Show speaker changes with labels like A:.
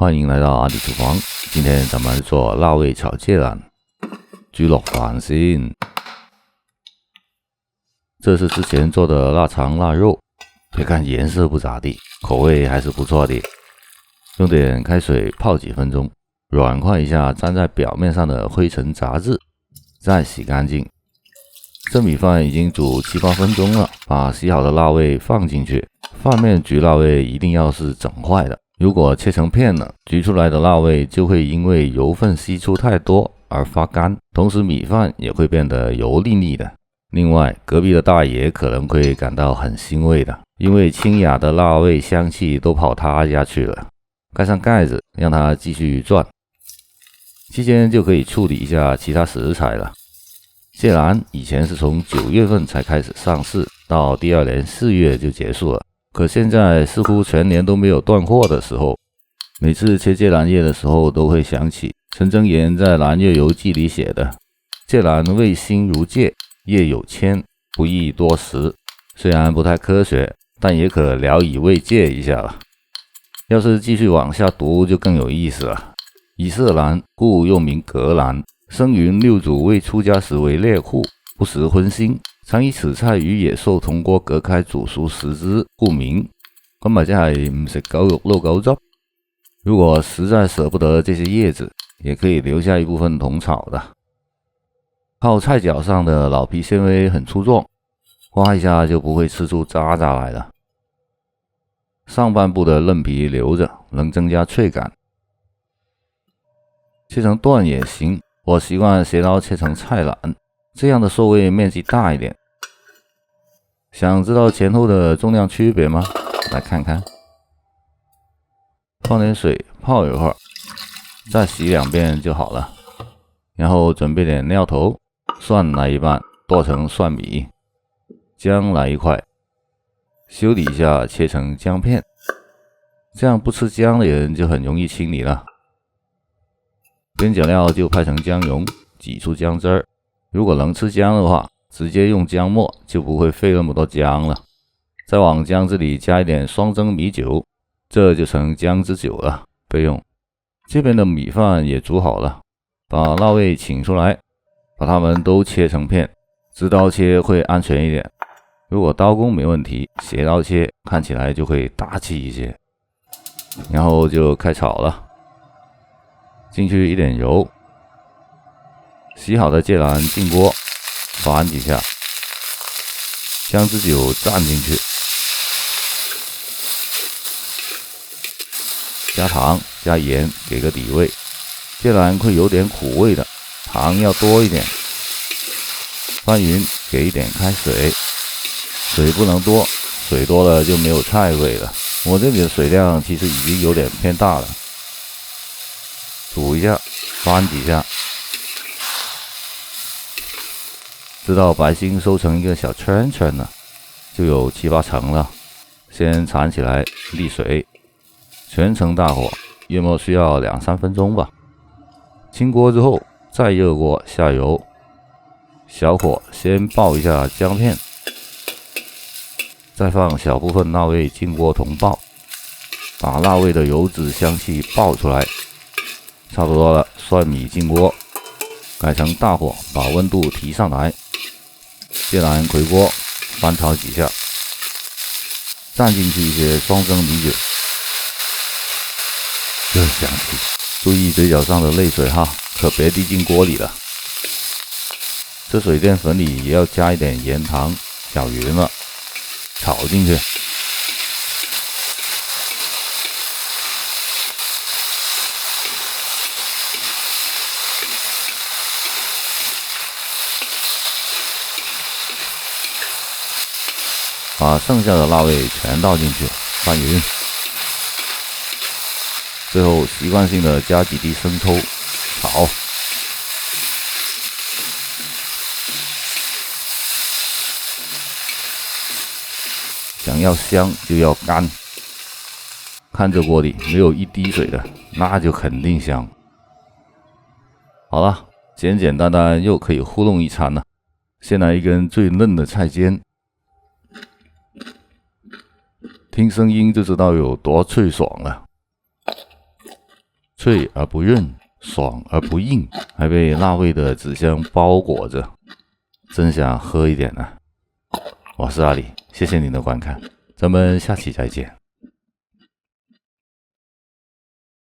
A: 欢迎来到阿里厨房。今天咱们做辣味炒芥兰，煮落饭先。这是之前做的腊肠腊肉，别看颜色不咋地，口味还是不错的。用点开水泡几分钟，软化一下粘在表面上的灰尘杂质，再洗干净。这米饭已经煮7、8分钟了，把洗好的辣味放进去。饭面焗辣味一定要是整块的，如果切成片了，焗出来的辣味就会因为油分析出太多而发干，同时米饭也会变得油腻腻的。另外，隔壁的大爷可能会感到很欣慰的，因为清雅的辣味香气都跑他家去了。盖上盖子，让它继续转，期间就可以处理一下其他食材了。芥兰以前是从9月份才开始上市，到第2年4月就结束了，可现在似乎全年都没有断货的时候。每次切芥兰叶的时候，都会想起陈真言在《兰叶游记》里写的：芥兰味辛如芥，叶有铅，不宜多食。虽然不太科学，但也可聊以慰藉一下了。要是继续往下读就更有意思了。以色兰，故又名格兰，生云六祖未出家时为猎户，不食荤腥，常以此菜与野兽同锅隔开煮熟食之，故名。咁咪即係唔食狗肉撈狗汁。如果實在捨不得這些葉子，也可以留下一部分同炒的。靠菜腳上的老皮纖維很粗壯，刮一下就不會吃出渣渣來了。上半部的嫩皮留着，能增加脆感。切成段也行，我習慣斜刀切成菜籃，這樣的受味面積大一點。想知道前後的重量區別嗎？來看看。放點水泡一會兒，再洗2遍就好了。然後準備點料頭，蒜來一半，剁成蒜米；薑來一塊，修理一下切成薑片。這樣不吃薑的人就很容易清理了。邊角料就拍成薑蓉，擠出薑汁兒。如果能吃薑的話，直接用薑末就不會費那麼多薑了。再往薑汁裡加一點雙蒸米酒，這就成薑汁酒了，備用。這邊的米飯也煮好了，把辣味請出來，把它們都切成片，直刀切會安全一點。如果刀工沒問題，斜刀切看起來就會大氣一些。然後就開炒了，進去一點油，洗好的芥蘭進鍋，翻幾下，薑汁酒蘸進去，加糖加鹽給個底味。芥蘭會有點苦味的，糖要多一點。翻勻，給一點開水，水不能多，水多了就沒有菜味了。我這裡的水量其實已經有點偏大了。煮一下，翻幾下，直到白心收成一個小圈圈了，就有7、8成了。先鏟起來瀝水，全程大火，約莫需要2、3分鐘吧。清鍋之後，再熱鍋下油，小火先爆一下薑片，再放小部分辣味進鍋同爆，把辣味的油脂香氣爆出來。差不多了，蒜米進鍋，改成大火把溫度提上來，芥蘭回鍋，翻炒幾下，蘸進去一些雙蒸米酒。這香氣，注意嘴角上的淚水哈，可別滴進鍋裡了。這水澱粉裡也要加一點鹽糖，攪勻了，炒進去。把剩下的辣味全倒進去，翻勻。最後習慣性的加幾滴生抽，炒。想要香就要乾，看這鍋裡沒有一滴水的，那就肯定香。好了，簡簡單單又可以糊弄一餐了。先來一根最嫩的菜尖。聽聲音就知道有多脆爽了。脆而不韧，爽而不硬，还被辣味的纸箱包裹着，真想喝一点呢。我是阿里，谢谢您的观看，咱们下期再见。